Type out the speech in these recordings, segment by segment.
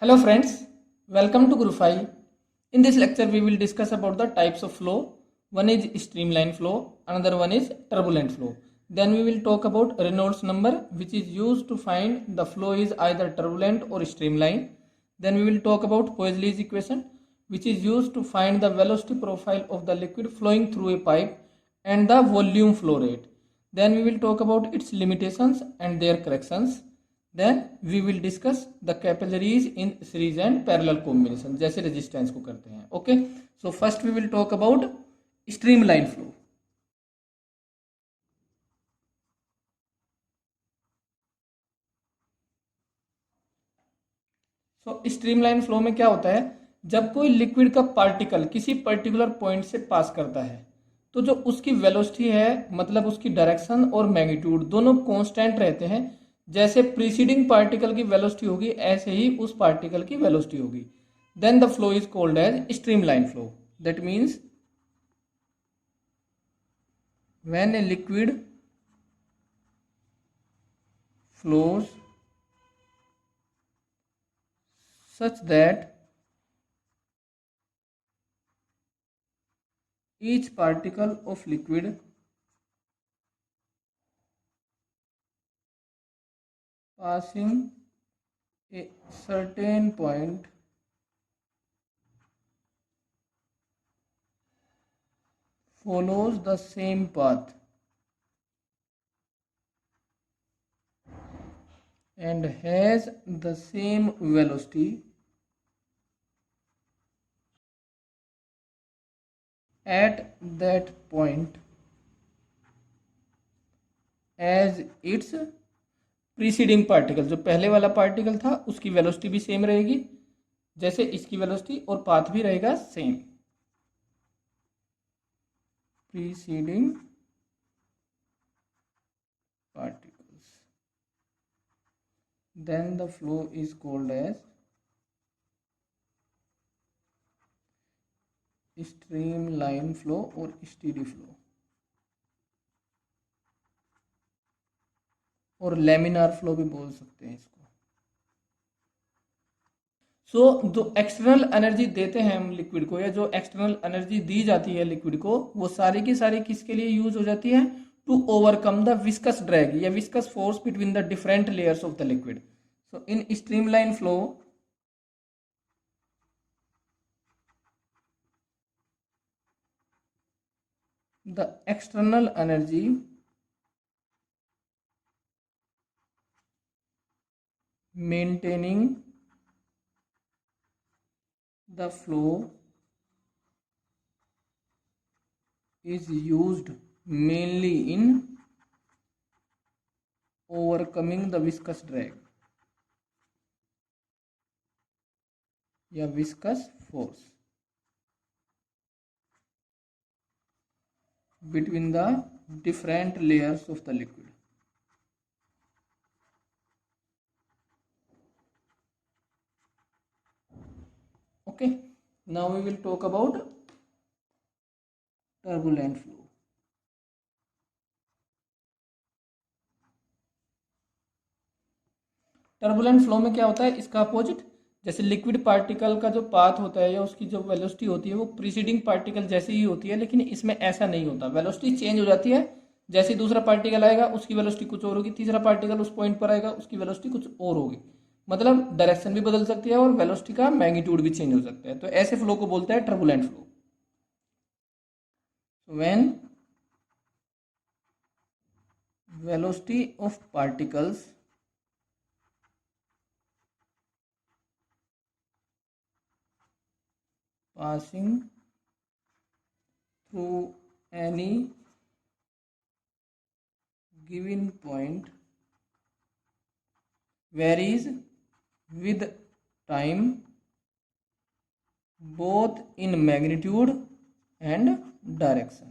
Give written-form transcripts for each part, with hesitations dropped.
Hello friends, welcome to Group 5. In this lecture we will discuss about the types of flow. One is streamline flow, another one is turbulent flow. Then we will talk about Reynolds number which is used to find the flow is either turbulent or streamline. Then we will talk about Poiseuille's equation which is used to find the velocity profile of the liquid flowing through a pipe and the volume flow rate. Then we will talk about its limitations and their corrections. Then we will discuss the capillaries in series and parallel combination जैसे resistance को करते हैं. Okay, so first we will talk about streamline flow. So streamline flow में क्या होता है, जब कोई लिक्विड का पार्टिकल किसी पर्टिकुलर पॉइंट से पास करता है तो जो उसकी वेलोसिटी है, मतलब उसकी डायरेक्शन और मैग्नीट्यूड दोनों कांस्टेंट रहते हैं. जैसे प्रीसीडिंग पार्टिकल की वेलोसिटी होगी ऐसे ही उस पार्टिकल की वेलोसिटी होगी. Then the flow is called as streamline flow. That means when a liquid flows such that each particle of liquid passing a certain point follows the same path and has the same velocity at that point as its preceding particle. जो पहले वाला particle था उसकी velocity भी same रहेगी जैसे इसकी velocity, और पाथ भी रहेगा same. Preceding particles, then the flow is called as streamline flow or steady flow और लैमिनार फ्लो भी बोल सकते हैं इसको. सो जो एक्सटर्नल एनर्जी देते हैं हम लिक्विड को, या जो एक्सटर्नल एनर्जी दी जाती है लिक्विड को, वो सारी की सारी किसके लिए यूज हो जाती है? To overcome the viscous drag या viscous force between the different layers of the liquid. So in streamline flow the external energy maintaining the flow is used mainly in overcoming the viscous drag या viscous force between the different layers of the liquid. Okay, now we will talk about turbulent flow. Turbulent flow में क्या होता है, इसका opposite. जैसे liquid particle का जो path होता है या उसकी जो वेलोसिटी होती है वो प्रीसीडिंग पार्टिकल जैसे ही होती है, लेकिन इसमें ऐसा नहीं होता. वेलोसिटी चेंज हो जाती है जैसे ही दूसरा पार्टिकल आएगा उसकी वेलोसिटी कुछ और होगी, तीसरा पार्टिकल उस पॉइंट पर आएगा उसकी वेलोसिटी कुछ और होगी. मतलब डायरेक्शन भी बदल सकती है और वेलोसिटी का मैग्नीट्यूड भी चेंज हो सकता है. तो ऐसे फ्लो को बोलते हैं turbulent flow. When velocity of particles passing through any given point varies with time both in magnitude and direction.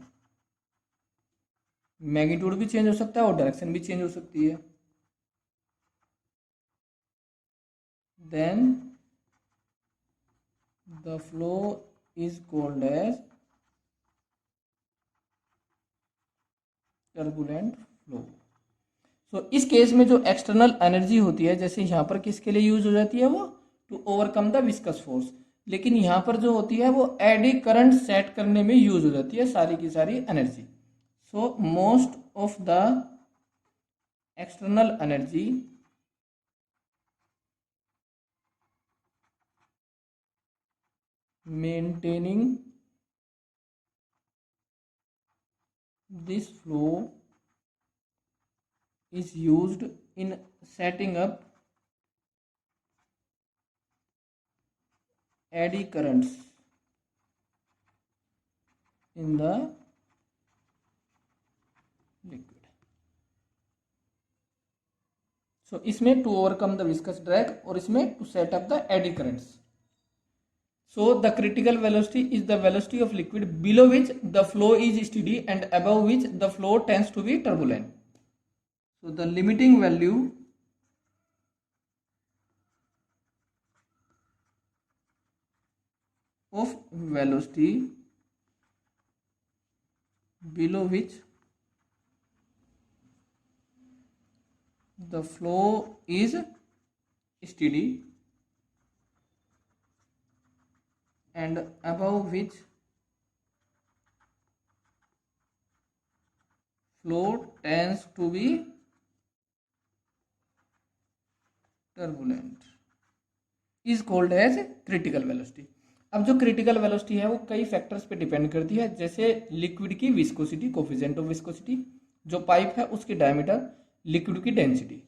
Magnitude भी चेंज हो सकता है और डायरेक्शन भी चेंज हो सकती है. Then the flow is called as turbulent flow. So इस केस में जो एक्सटर्नल एनर्जी होती है, जैसे यहाँ पर किसके लिए यूज हो जाती है, वो to overcome the viscous force. लेकिन यहाँ पर जो होती है वो एडी करंट सेट करने में यूज हो जाती है सारी की सारी energy. So most of the external energy maintaining this flow is used in setting up eddy currents in the liquid. So इसमें to overcome the viscous drag और इसमें to set up the eddy currents. So the critical velocity is the velocity of liquid below which the flow is steady and above which the flow tends to be turbulent. So the limiting value of velocity below which the flow is steady and above which flow tends to be turbulent is called as critical velocity. अब जो critical velocity है वो कई factors पे depend करती है, जैसे liquid की विस्कोसिटी, कोफिशिएंट ऑफ विस्कोसिटी, जो पाइप है उसकी डायमीटर, लिक्विड की डेंसिटी।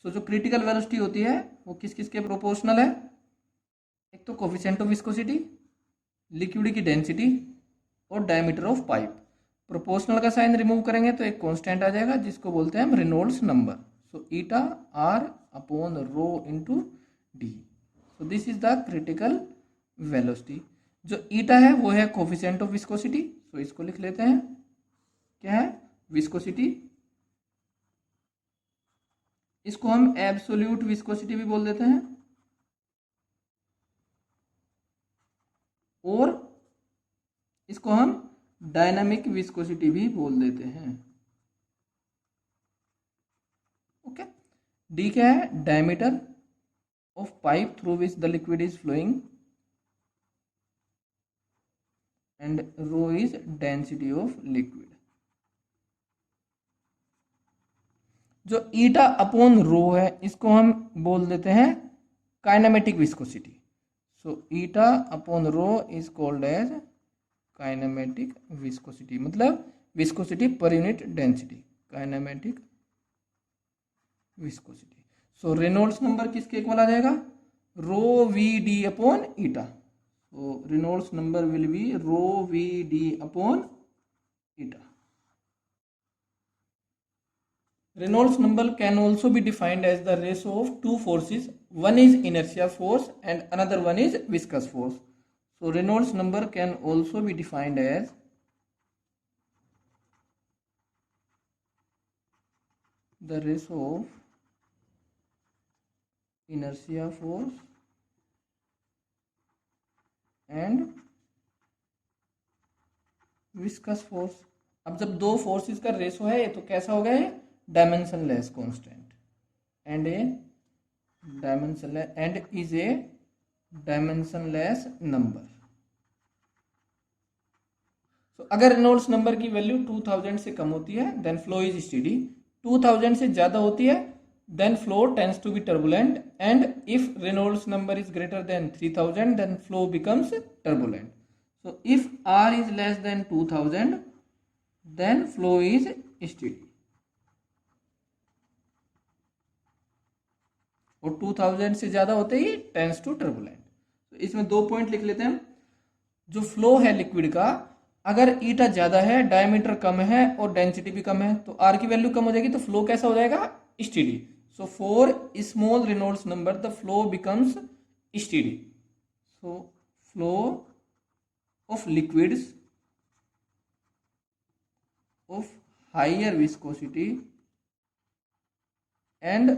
सो जो क्रिटिकल वेलोसिटी होती है वो किस किस के प्रोपोर्शनल है? एक तो कोफिशिएंट ऑफ विस्कोसिटी, लिक्विड की डेंसिटी और डायमीटर ऑफ पाइप। प्रोपोर्शनल का साइन रिमूव करेंगे तो एक कांस्टेंट आ जाएगा जिसको बोलते हैं हम Reynolds number. So eta R upon rho into D. So this is the critical velocity. जो ईटा है वो है कोफिशिएंट ऑफ विस्कोसिटी, सो इसको लिख लेते हैं, क्या है? विस्कोसिटी। इसको हम एब्सोल्यूट विस्कोसिटी भी बोल देते हैं और इसको हम डायनामिक विस्कोसिटी भी बोल देते हैं। ओके। डी क्या है? Diameter of pipe through which the liquid is flowing and rho is density of liquid. जो ईटा अपॉन रो है इसको हम बोल देते हैं kinematic viscosity. So eta upon rho is called as kinematic viscosity, मतलब viscosity per unit density, kinematic viscosity. So Reynolds number किसके equal आ जाएगा? Rho v d upon eta. So Reynolds number will be rho v d upon eta. Reynolds number can also be defined as the ratio of two forces. One is inertia force and another one is viscous force. So Reynolds number can also be defined as the ratio of inertia force and viscous force. अब जब दो forces का ratio है तो कैसा हो गया? Dimensionless constant and a dimensionless and is a dimensionless number. So अगर रेनॉल्ड्स नंबर की वैल्यू 2000 से कम होती है देन फ्लो इज स्टेडी, 2000 से ज्यादा होती है then flow tends to be turbulent, and if Reynolds number is greater than 3000 then flow becomes turbulent. So if R is less than 2000 then flow is steady और 2000 से ज्यादा होते ही tends to turbulent. तो इसमें दो पॉइंट लिख लेते हैं। जो फ्लो है लिक्विड का, अगर ईटा ज्यादा है, डायमीटर कम है और डेंसिटी भी कम है तो आर की वैल्यू कम हो जाएगी, तो फ्लो कैसा हो जाएगा? Steady. So for small Reynolds number the flow becomes steady. So flow of liquids of higher viscosity and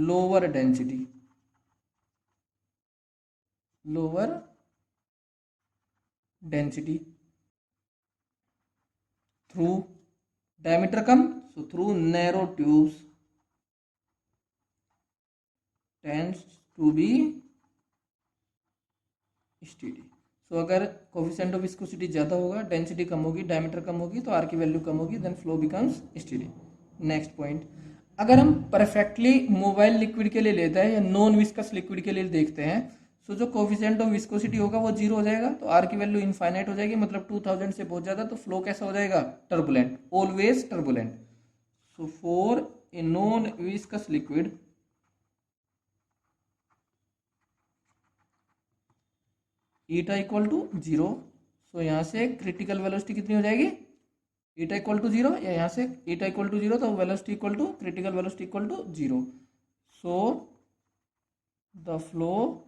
lower density through diameter कम, so through narrow tubes tends to be steady. So अगर coefficient of viscosity ज़्यादा होगा, density कम होगी, diameter कम होगी, तो are की value कम होगी, then flow becomes steady. Next point, अगर हम परफेक्टली मोबाइल लिक्विड के लिए लेते हैं या नॉन विस्कस लिक्विड के लिए देखते हैं, सो जो कोफिशिएंट ऑफ विस्कोसिटी होगा वो जीरो हो जाएगा, तो आर की वैल्यू इनफाइनाइट हो जाएगी, मतलब 2000 से बहुत ज़्यादा, तो फ्लो कैसा हो जाएगा, turbulent, always turbulent. So for a non viscous liquid eta equal to zero, so यहाँ से क्रिटिकल वेलोसिटी कितनी हो जाएगी, ईटा इक्वल टू जीरो, या यहाँ से ईटा इक्वल टू जीरो, तो velocity equal to critical velocity equal to zero. So the flow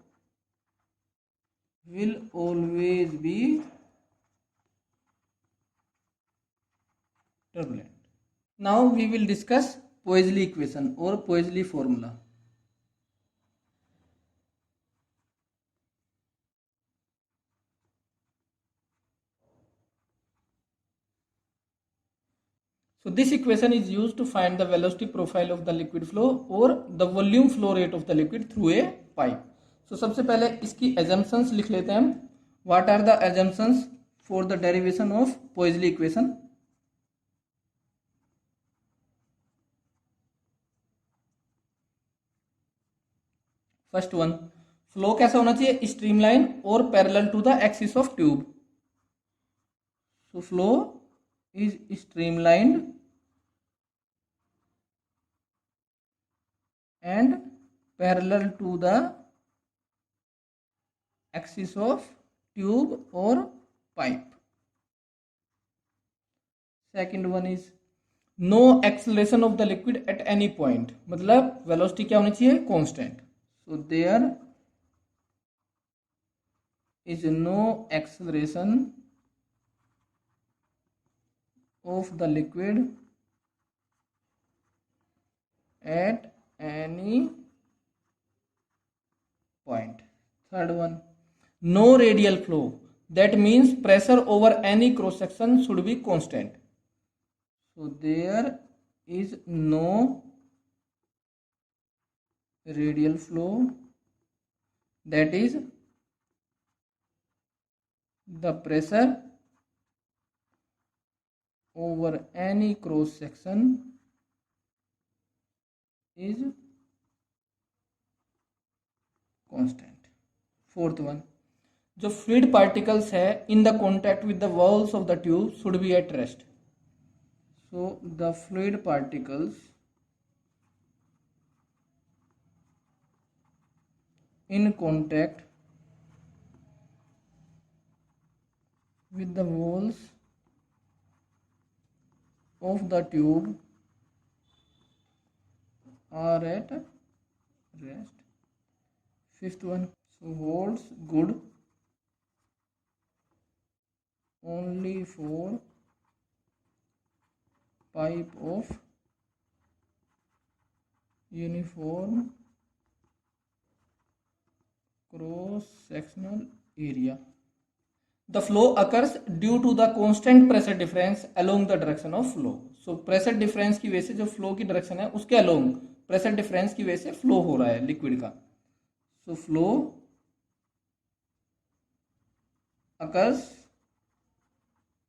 will always be turbulent. Now we will discuss Poiseuille equation or Poiseuille formula. So this equation is used to find the velocity profile of the liquid flow or the volume flow rate of the liquid through a pipe. So सबसे पहले इसकी assumptions लिख लेते हैं हम. What are the assumptions for the derivation of Poiseuille equation? First one, flow कैसा होना चाहिए, स्ट्रीमलाइन और parallel to the axis of tube. So flow is streamlined and parallel to the axis of tube or pipe. Second one is no acceleration of the liquid at any point, मतलब velocity क्या होनी चाहिए, constant. So there is no acceleration of the liquid at any point. Third one, no radial flow, that means pressure over any cross section should be constant. So there is no radial flow, that is the pressure over any cross section is constant. Fourth one, जो fluid particles है in the contact with the walls of the tube should be at rest. So the fluid particles in contact with the walls of the tube are at rest. Fifth one, so holds good only for pipe of uniform cross sectional area. The flow occurs due to the constant pressure difference along the direction of flow. So pressure difference की वजह से जो flow की direction है उसके along pressure difference की वजह से flow हो रहा है liquid का. So flow occurs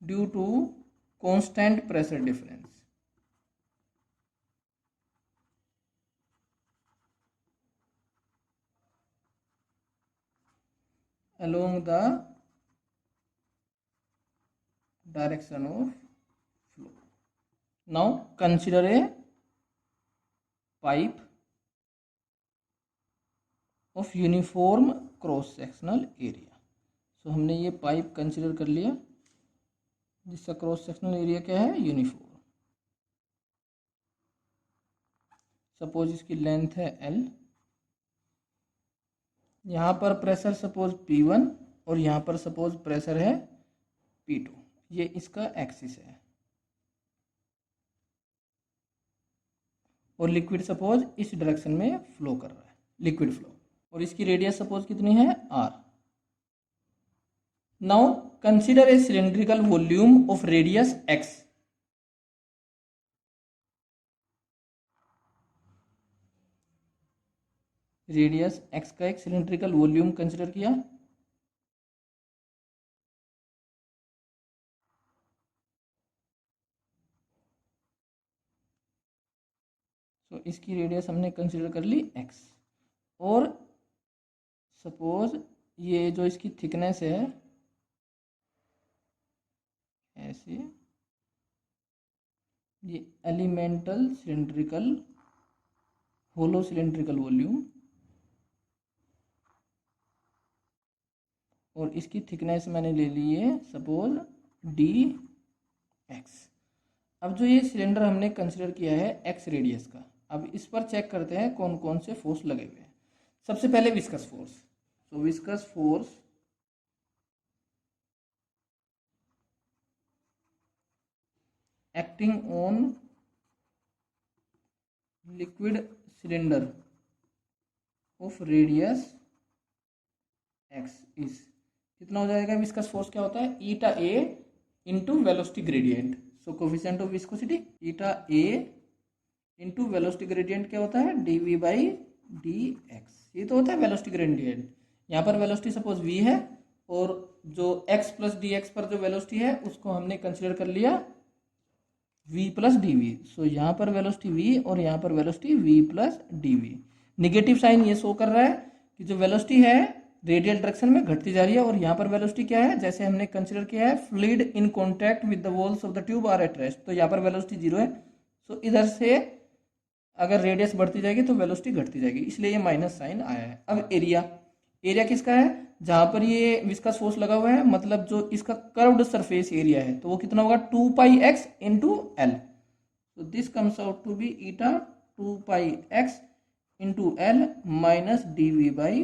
due to constant pressure difference along the direction of flow. Now consider a pipe of uniform cross sectional area. So हमने ये पाइप कंसिडर कर लिया जिसका क्रॉस सेक्शनल एरिया क्या है, यूनिफॉर्म. सपोज इसकी length है L, यहाँ पर प्रेशर सपोज P1 और यहाँ पर सपोज प्रेशर है P2. ये इसका एक्सिस है और लिक्विड सपोज इस डायरेक्शन में फ्लो कर रहा है, लिक्विड फ्लो, और इसकी रेडियस सपोज कितनी है, R. Now consider a cylindrical volume of radius x. Radius x का एक सिलेंड्रिकल वॉल्यूम कंसिडर किया तो इसकी रेडियस हमने कंसिडर कर ली x, और सपोज ये जो इसकी थिकनेस है ऐसे, ये एलिमेंटल सिलेंड्रिकल होलो सिलेंड्रिकल वॉल्यूम, और इसकी थिकनेस मैंने ले ली है सपोज dx। अब जो ये सिलेंडर हमने कंसिडर किया है x रेडियस का, अब इस पर चेक करते हैं कौन कौन से फोर्स लगे हुए हैं। सबसे पहले विस्कस फोर्स। तो viscous force acting on liquid cylinder of radius x is, कितना हो जाएगा? विस्कस फोर्स क्या होता है? Eta A into velocity gradient. So coefficient of viscosity eta A into velocity gradient क्या होता है? dv by dx। ये तो होता है वेलोसिटी ग्रेडियंट। यहाँ पर वेलोसिटी सपोज v है, और जो x प्लस dx पर जो वेलोसिटी है उसको हमने कंसिडर कर लिया v प्लस dv। सो यहाँ पर वेलोसिटी v और यहाँ पर velocity v plus dv। Negative sign ये शो कर रहा है कि जो वेलोसिटी है रेडियल डायरेक्शन में घटती जा रही है, और यहाँ पर वेलोसिटी क्या है? जैसे हमने कंसिडर किया है fluid in contact with the walls of the tube are at rest, तो यहाँ पर वेलोसिटी 0 है। सो इधर से अगर रेडियस बढ़ती जाएगी तो वेलोसिटी घटती जाएगी, इसलिए ये माइनस साइन आया है। अब एरिया, एरिया किसका है? जहां पर ये विस्कस फोर्स लगा हुआ है, मतलब जो इसका कर्व्ड सरफेस एरिया है, तो वो कितना होगा? 2 पाई एक्स इंटू एल। तो this comes out to be eta 2 pi x into L minus dv by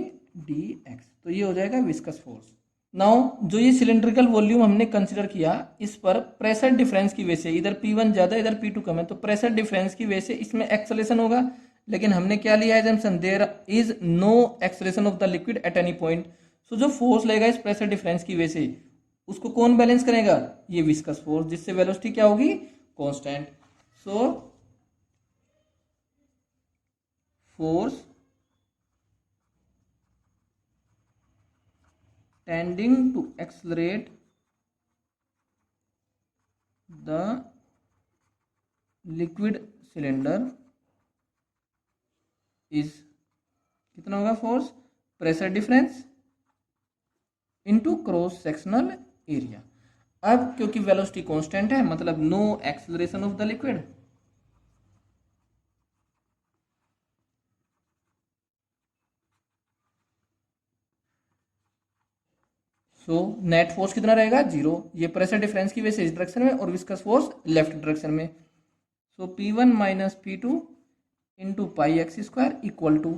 dx। तो ये हो जाएगा विस्कस फोर्स। नाउ जो ये सिलेंड्रिकल वॉल्यूम हमने कंसिडर किया, इस पर प्रेशर डिफरेंस की वजह से, इधर P1 ज्यादा इधर P2 कम है, तो प्रेशर डिफरेंस की वजह से इसमें एक्सेलरेशन होगा। लेकिन हमने क्या लिया है assumption? There is no acceleration of the liquid at any point. So जो फोर्स लगेगा इस प्रेशर डिफरेंस की वजह से, उसको कौन बैलेंस करेगा? ये विस्कस फोर्स, जिससे वेलोसिटी क्या होगी? Constant. So force tending to accelerate the liquid cylinder is, कितना होगा force? Pressure difference into cross sectional area. अब क्योंकि वेलोसिटी कांस्टेंट है, मतलब no acceleration of the liquid, so net force कितना रहेगा? 0। ये प्रेशर डिफरेंस की वजह से इस डायरेक्शन में, और विस्कस फोर्स लेफ्ट डायरेक्शन में। So P1 minus P2 into pi x square equal to,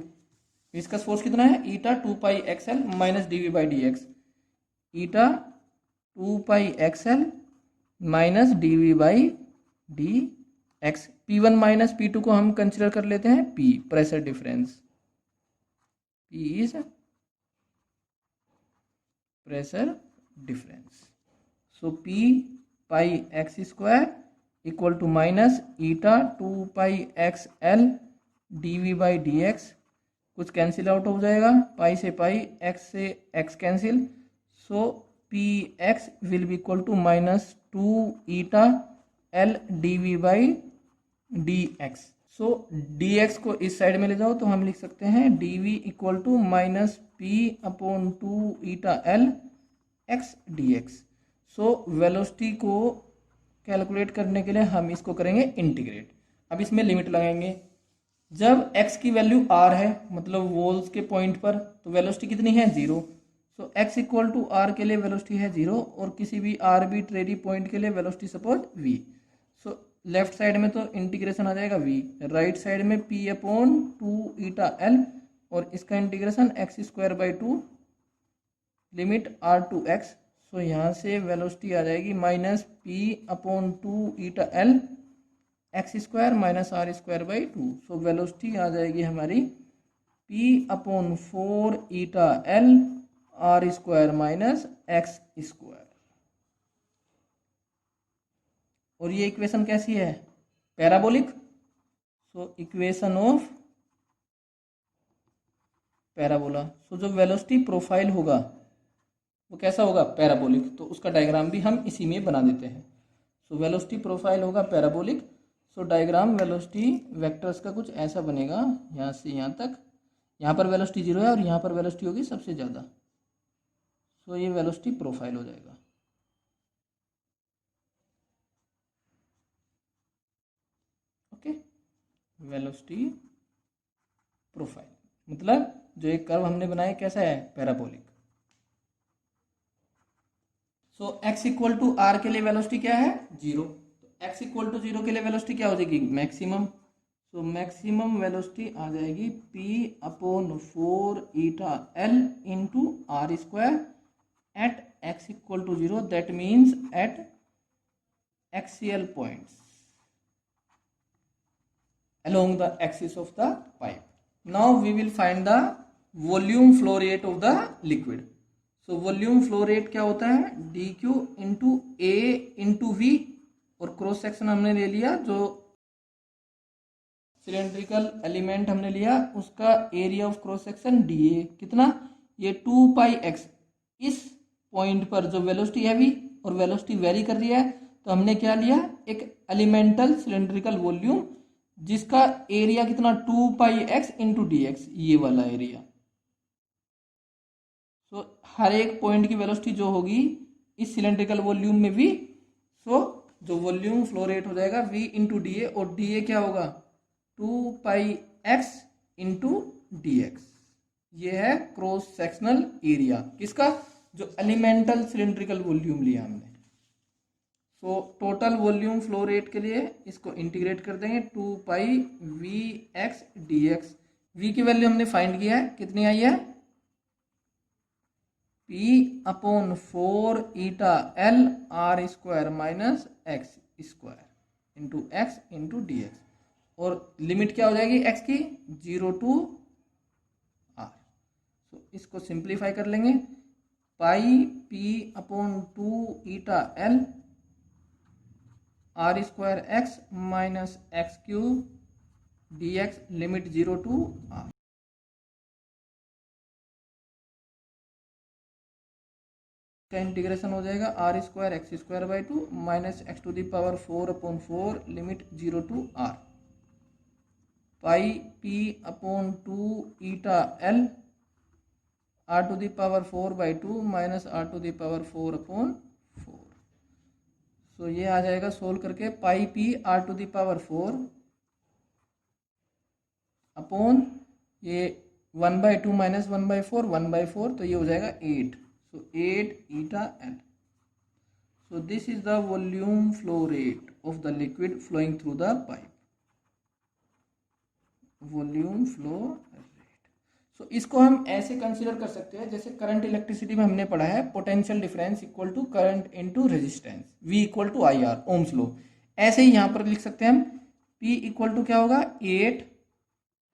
viscous force कितना है? Eta 2 pi x l minus dv by dx। Eta 2 pi x l minus dv by dx। P1 minus P2 को हम consider कर लेते हैं P, pressure difference. P is pressure difference. So P pi x square equal to minus eta 2 pi x l dv by dx। कुछ cancel out हो जाएगा, pi से pi, x से x cancel. So p x will be equal to minus 2 eta L dv by dx। So dx को इस side में ले जाओ तो हम लिख सकते हैं dv equal to minus p upon 2 eta L x dx। So velocity को कैलकुलेट करने के लिए हम इसको करेंगे इंटीग्रेट। अब इसमें लिमिट लगाएंगे। जब x की वैल्यू r है, मतलब वॉल्स के पॉइंट पर, तो वेलोसिटी कितनी है? 0। सो x इक्वल टू r के लिए वेलोसिटी है 0, और किसी भी आर्बिट्रेरी पॉइंट के लिए velocity suppose v। So left side में तो इंटीग्रेशन आ जाएगा v, राइट साइड में p अपॉन 2 ईटा l, और इसका integration x square by 2 limit r to x। So यहाँ से वेलोसिटी आ जाएगी minus p upon 2 eta l x square minus r square by 2। So velocity आ जाएगी हमारी p upon 4 eta l r square minus x square. और ये equation कैसी है? Parabolic. So equation of parabola. So जो वेलोसिटी प्रोफाइल होगा वो कैसा होगा? पैराबोलिक। तो उसका डायग्राम भी हम इसी में बना देते हैं। सो वेलोसिटी प्रोफाइल होगा पैराबोलिक। सो डायग्राम वेलोसिटी वेक्टर्स का कुछ ऐसा बनेगा, यहाँ से यहाँ तक। यहाँ पर वेलोसिटी 0 है और यहाँ पर वेलोसिटी होगी सबसे ज़्यादा। सो ये वेलोसिटी प्रोफाइल हो जाएगा। ओके, वेलोसिटी प्रोफाइल मतलब जो एक कर्व हमने बनाया कैसा है, parabolic. So x equal to R के लिए वेलोसिटी क्या है, 0। तो x इक्वल टू 0 के लिए वेलोसिटी क्या हो जाएगी, मैक्सिमम। सो मैक्सिमम वेलोसिटी आ जाएगी p upon 4 eta l into R square at x equal to 0, that means at axial points along the axis of the pipe. Now we will find the volume flow rate of the liquid. So volume flow rate क्या होता है, dq into a into v, और cross section हमने ले लिया, जो cylindrical element हमने लिया उसका area of cross section dA कितना, ये 2 पाई x। इस पॉइंट पर जो वेलोसिटी है v और वेलोसिटी वेरी कर रही है, तो हमने क्या लिया, एक एलिमेंटल सिलेंड्रिकल वॉल्यूम जिसका एरिया कितना 2 pi x into d x, ये वाला एरिया। सो हर एक पॉइंट की वेलोसिटी जो होगी इस सिलेंड्रिकल वॉल्यूम में भी, सो जो वॉल्यूम फ्लो रेट हो जाएगा v इंटू डी ए, और डी ए क्या होगा 2 pi x into d x. ये है क्रॉस सेक्शनल एरिया किसका, जो एलिमेंटल सिलेंड्रिकल वॉल्यूम लिया हमने। So total volume flow rate के लिए इसको इंटीग्रेट कर देंगे, 2 pi v x d x. वी की वैल्यू हमने फाइंड किया है, कितनी आई है, p upon 4 eta L R square minus x square into x into d x, और लिमिट क्या हो जाएगी x की, 0 टू r। सो इसको सिंप्लीफाई कर लेंगे, pi p upon 2 eta L R square x minus x cube d x, limit 0 to r। का integration हो जाएगा R square x square by 2 minus x to the power 4 upon 4, limit 0 to r। Pi p upon 2 eta L R to the power 4 by 2 minus R to the power 4 upon 4। तो ये आ जाएगा solve करके, pi p r to the power 4 upon ये 1 by 2 minus 1 by 4, 1 by 4, तो ये हो जाएगा 8। So 8 eta l. So this is the volume flow rate of the liquid flowing through the pipe, volume flow rate. So इसको हम ऐसे consider कर सकते हैं, जैसे करंट इलेक्ट्रिसिटी में हमने पढ़ा है potential difference equal to current into resistance, V equal to I R, Ohm's law. ऐसे ही यहाँ पर लिख सकते हैं हम, P इक्वल टू क्या होगा, 8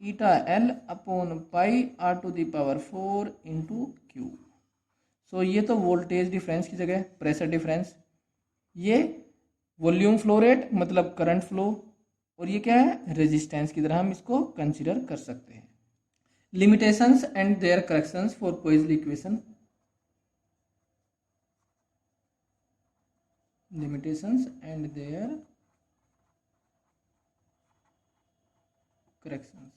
eta l upon pi r to the power 4 into q. So ये तो वोल्टेज डिफरेंस की जगह प्रेशर डिफरेंस, ये वॉल्यूम फ्लो रेट मतलब करंट फ्लो, और ये क्या है, रेजिस्टेंस की तरह हम इसको कंसीडर कर सकते हैं। Limitations and their corrections for Poiseuille equation. Limitations and their corrections.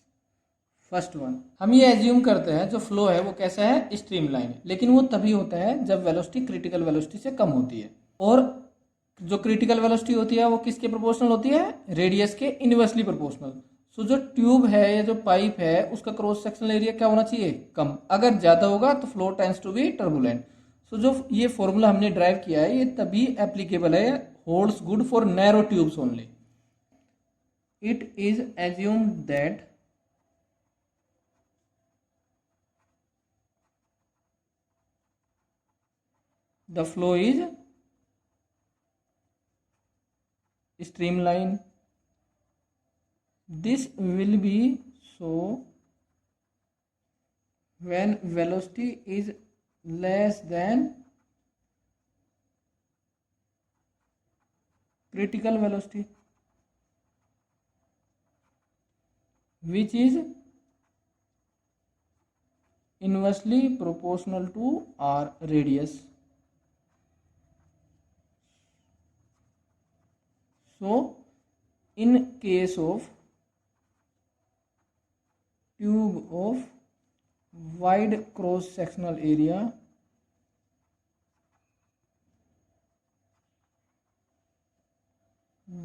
First one, हम ये एज्यूम करते हैं जो फ्लो है वो कैसा है, स्ट्रीमलाइन, लेकिन वो तभी होता है जब वेलोसिटी क्रिटिकल वेलोसिटी से कम होती है, और जो क्रिटिकल वेलोसिटी होती है वो किसके प्रोपोर्शनल होती है, रेडियस के इनवर्सली प्रोपोर्शनल। सो जो ट्यूब है या जो पाइप है उसका क्रॉस सेक्शनल एरिया क्या होना चाहिए, कम। अगर ज्यादा होगा तो flow tends to be turbulent. So जो ये फॉर्मूला हमने ड्राइव किया है ये तभी एप्लीकेबल है, holds good for narrow tubes only. It is assumed that the flow is streamline. This will be so when velocity is less than critical velocity, which is inversely proportional to r radius. So in case of tube of wide cross sectional area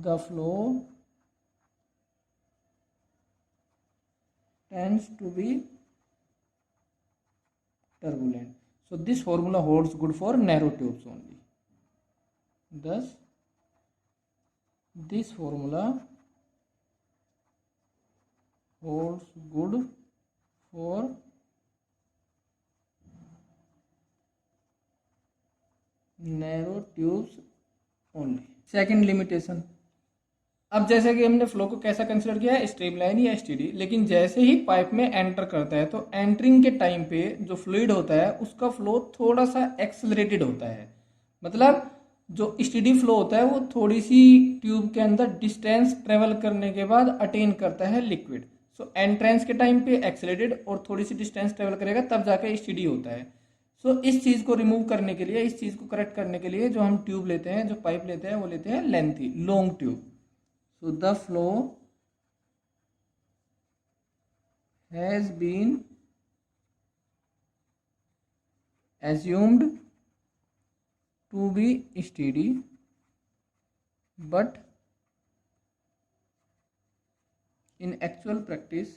the flow tends to be turbulent. So this formula holds good for narrow tubes only. Thus this formula holds good for narrow tubes only. Second limitation, अब जैसे कि हमने flow को कैसा consider किया है, streamline या STD, लेकिन जैसे ही पाइप में एंटर करता है तो एंटरिंग के टाइम पे जो फ्लूइड होता है उसका फ्लो थोड़ा सा एक्सेलरेटेड होता है। मतलब जो एसटीडी फ्लो होता है वो थोड़ी सी ट्यूब के अंदर डिस्टेंस ट्रेवल करने के बाद अटेन करता है लिक्विड। सो एंट्रेंस के टाइम पे एक्सेलरेटेड और थोड़ी सी डिस्टेंस ट्रेवल करेगा तब जाके एसटीडी होता है। सो इस चीज को रिमूव करने के लिए, इस चीज को करेक्ट करने के लिए जो हम ट्यूब लेते हैं, जो पाइप लेते हैं, वो लेते हैं lengthy long tube. So the flow has been assumed to be steady, but in actual practice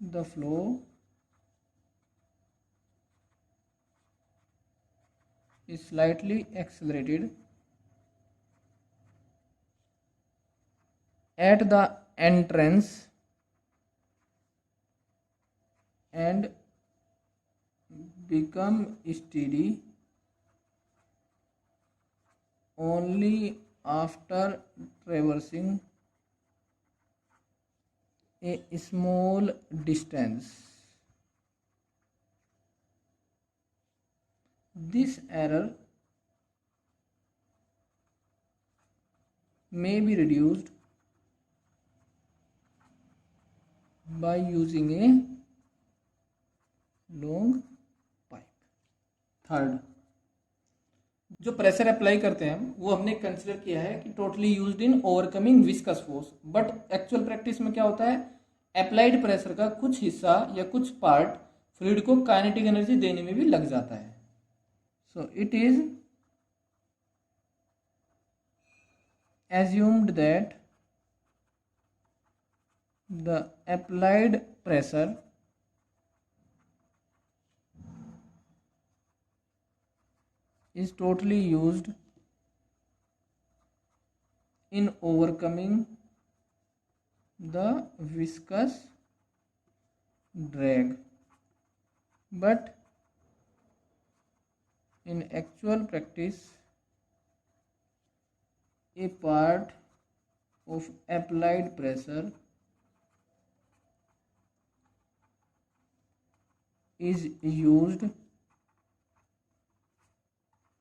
the flow is slightly accelerated at the entrance and become steady only after traversing a small distance. This error may be reduced by using a long pipe. Third, जो pressure apply करते हैं हम, वो हमने consider किया है कि totally used in overcoming viscous force, but actual practice में क्या होता है, अप्लाइड प्रेशर का कुछ हिस्सा या कुछ पार्ट फ्लूइड को काइनेटिक एनर्जी देने में भी लग जाता है। So it is assumed that the applied pressure is totally used in overcoming the viscous drag, but in actual practice a part of applied pressure is used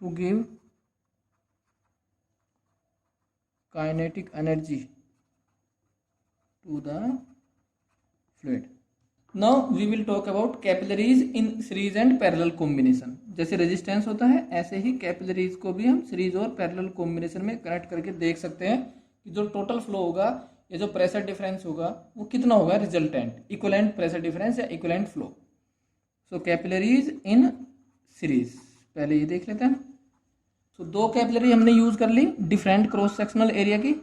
to give kinetic energy to the fluid. Now we will talk about capillaries in series and parallel combination. जैसे resistance होता है ऐसे ही capillaries को भी हम series और parallel combination में connect करके देख सकते हैं कि जो टोटल फ्लो होगा या जो प्रेशर डिफरेंस होगा वो कितना होगा, रिजल्टेंट इक्विवेलेंट प्रेशर डिफरेंस या equivalent flow. So capillaries in series, पहले ये देख लेते हैं। सो दो कैपिलरी हमने यूज कर ली डिफरेंट क्रॉस सेक्शनल एरिया की।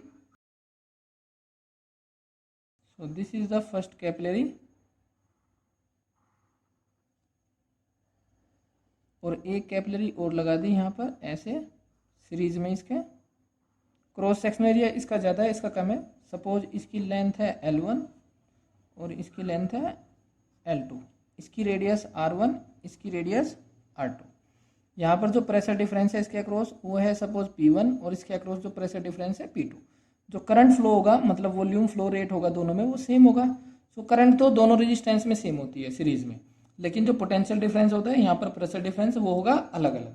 सो this is the first capillary और एक कैपिलरी और लगा दी यहाँ पर ऐसे सीरीज में। इसके क्रॉस सेक्शनल एरिया इसका ज़्यादा है, इसका कम है। सपोज इसकी लेंथ है L1 और इसकी लेंथ है L2, इसकी रेडियस R1, इसकी रेडियस R2। यहाँ पर जो प्रेशर डिफरेंस है इसके अक्रॉस वो है सपोज P1 और इसके अक्रॉस जो प्रेशर डिफरेंस है P2। जो करंट फ्लो होगा मतलब वॉल्यूम फ्लो रेट होगा दोनों में वो सेम होगा। सो करंट तो दोनों रेजिस्टेंस में सेम होती है सीरीज में, लेकिन जो पोटेंशियल डिफरेंस होता है यहाँ पर प्रेशर डिफरेंस वो होगा अलग अलग।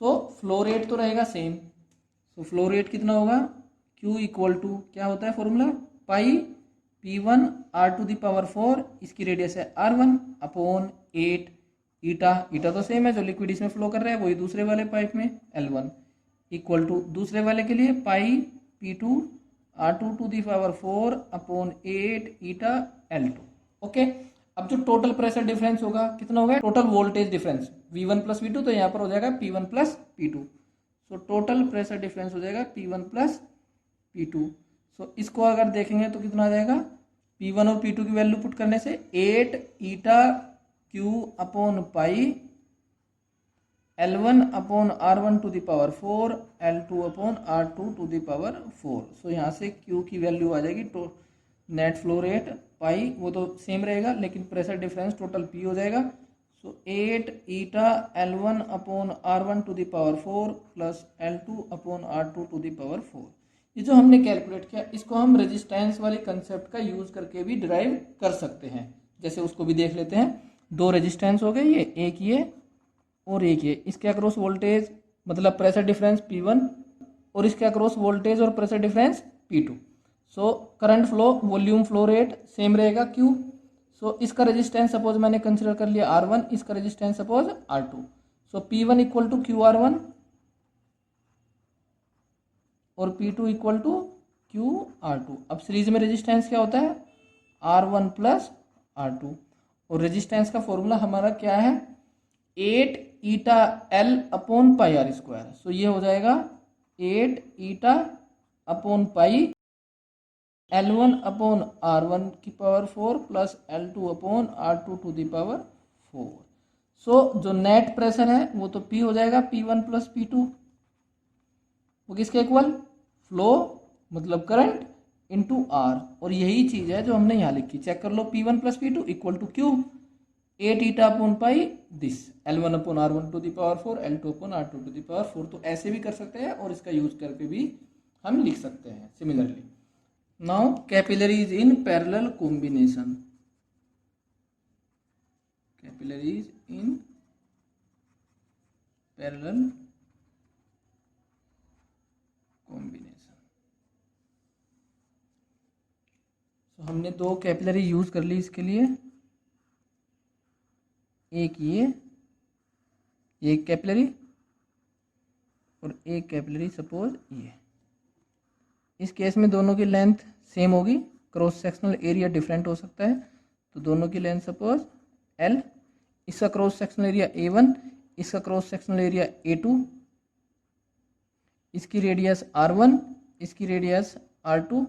सो फ्लो रेट तो रहेगा सेम। सो फ्लो रेट कितना होगा, Q इक्वल टू क्या होता है फॉर्मूला, पाई P1 R⁴, इसकी रेडियस है R1 अपॉन 8 ईटा, ईटा तो सेम है जो लिक्विड इसमें फ्लो कर रहा है वही दूसरे वाले पाइप में L1 इक्वल टू दूसरे वाले के लिए pi P2 R2 to the power 4 upon 8 eta L2। Okay, अब जो टोटल प्रेशर डिफरेंस होगा कितना होगा, total voltage difference V1 plus V2, तो यहाँ पर हो जाएगा P1 plus P2। So total pressure difference हो जाएगा P1 प्लस P2। सो इसको अगर देखेंगे तो कितना आ जाएगा, P1 और P2 की वैल्यू पुट करने से 8 eta Q upon pi L1 upon R1 to the power 4 L2 upon R2 to the power 4। So यहाँ से Q की वैल्यू आ जाएगी, तो नेट फ्लो रेट पाई वो तो सेम रहेगा, लेकिन प्रेशर डिफरेंस टोटल P हो जाएगा। So 8 eta L1 upon R1 to the power 4 plus L2 upon R2 to the power 4। ये जो हमने कैलकुलेट किया इसको हम रेजिस्टेंस वाले कंसेप्ट का यूज करके भी डिराइव कर सकते हैं। जैसे उसको भी देख लेते हैं। दो रेजिस्टेंस हो गए, ये एक ये और एक ये, इसके अक्रॉस वोल्टेज मतलब प्रेशर डिफरेंस P1 और इसके अक्रॉस वोल्टेज और pressure difference P2। So current flow volume flow rate same रहेगा Q। सो इसका रेजिस्टेंस सपोज मैंने कंसिडर कर लिया R1, इसका resistance suppose R2। So P1 equal to QR1 और P2 इक्वल टू QR2। अब सीरीज में रेजिस्टेंस क्या होता है, R1 प्लस R2, और रेजिस्टेंस का फॉर्मूला हमारा क्या है, 8 eta L upon pi R square. So ये हो जाएगा 8 eta upon pi L1 upon R1 की power 4 plus L2 upon R2 to the power 4। So जो नेट प्रेशर है वो तो P हो जाएगा P1 प्लस P2, वो किसके इक्वल, फ्लो मतलब करंट इंटू R, और यही चीज है जो हमने यहाँ लिखी, चेक कर लो। P1 plus P2 equal to Q 8 eta upon pi this L1 upon R1 to the power 4 L2 upon R2 to the power 4। तो ऐसे भी कर सकते हैं और इसका यूज करके भी हम लिख सकते हैं similarly. Now capillaries in parallel combination, capillaries in parallel combination. तो हमने दो कैपिलरी यूज कर ली इसके लिए, एक ये एक कैपिलरी और एक कैपिलरी सपोज ये। इस केस में दोनों की लेंथ सेम होगी, क्रॉस सेक्शनल एरिया डिफरेंट हो सकता है, तो दोनों की लेंथ सपोज L, इसका क्रॉस सेक्शनल एरिया A1, इसका क्रॉस सेक्शनल एरिया A2, इसकी रेडियस R1, इसकी रेडियस R2।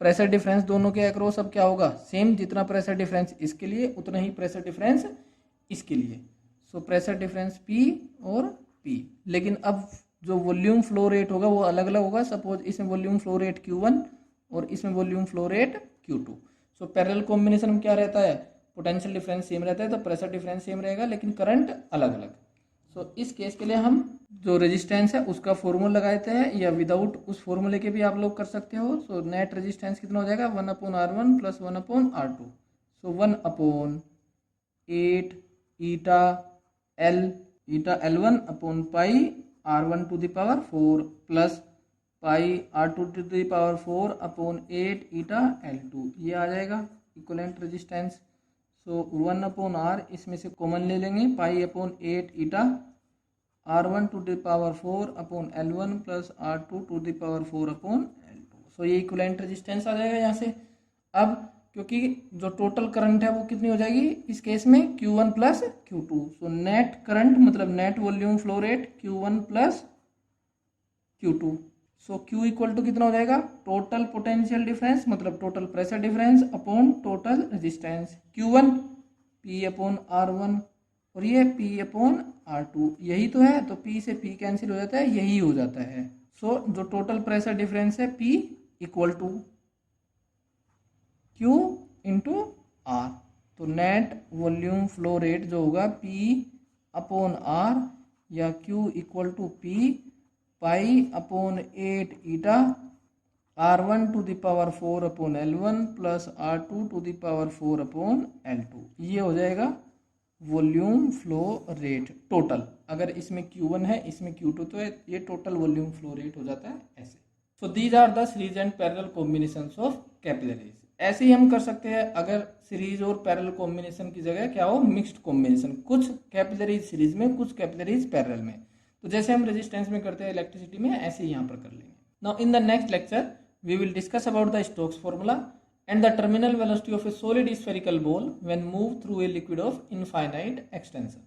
प्रेशर डिफरेंस दोनों के अक्रॉस अब क्या होगा, सेम, जितना प्रेशर डिफरेंस इसके लिए उतना ही प्रेशर डिफरेंस इसके लिए। सो प्रेशर डिफरेंस P और P, लेकिन अब जो वॉल्यूम फ्लो रेट होगा वो अलग अलग होगा। सपोज इसमें वॉल्यूम फ्लो रेट Q1 और इसमें volume flow rate Q2। So parallel combination में क्या रहता है, पोटेंशियल डिफरेंस सेम रहता है तो प्रेशर डिफरेंस सेम रहेगा, लेकिन करंट अलग अलग। सो इस केस के लिए हम जो रेजिस्टेंस है उसका फॉर्मूला लगाते हैं, या विदाउट उस फॉर्मूले के भी आप लोग कर सकते हो। सो नेट रेजिस्टेंस कितना हो जाएगा, 1 upon R1 plus 1 upon R2। So 1 upon 8 eta L1 upon pi R1 to the power 4 plus pi R2 to the power 4 upon 8 eta L2, ये आ जाएगा equivalent resistance. So 1 upon R इसमें से common ले लेंगे, pi upon 8 eta R1 to the power 4 upon L1 plus R2 to the power 4 upon L2। So ये equivalent resistance आ जाएगा यहाँ से। अब क्योंकि जो टोटल करंट है वो कितनी हो जाएगी इस केस में, Q1 plus Q2। So net current मतलब net volume flow rate Q1 plus Q2। So Q equal to कितना हो जाएगा, टोटल पोटेंशियल डिफरेंस मतलब total pressure difference upon total resistance Q1 P upon R1 और ये P upon R2, यही तो है। तो P से P कैंसिल हो जाता है, यही हो जाता है। सो जो टोटल प्रेशर डिफरेंस है P equal to Q into R। तो नेट वॉल्यूम फ्लो रेट जो होगा P अपॉन R या Q equal to P pi upon 8 eta R1 to the power 4 upon L1 plus R2 to the power 4 upon L2, ये हो जाएगा volume flow rate total. अगर इसमें Q1 है इसमें Q2 तो ये टोटल वॉल्यूम फ्लो रेट हो जाता है ऐसे। So these are the series and parallel combinations of capillaries. ऐसे ही हम कर सकते हैं अगर सीरीज और पैरेलल कॉम्बिनेशन की जगह क्या हो, मिक्स्ड कॉम्बिनेशन, कुछ कैपिलरीज सीरीज में कुछ कैपिलरीज पैरेलल में। तो जैसे हम रेजिस्टेंस में करते हैं इलेक्ट्रिसिटी में, ऐसे ही यहाँ पर कर लेंगे। Now in the next lecture, we will discuss about the Stokes formula and the terminal velocity of a solid spherical ball when moved through a liquid of infinite extension.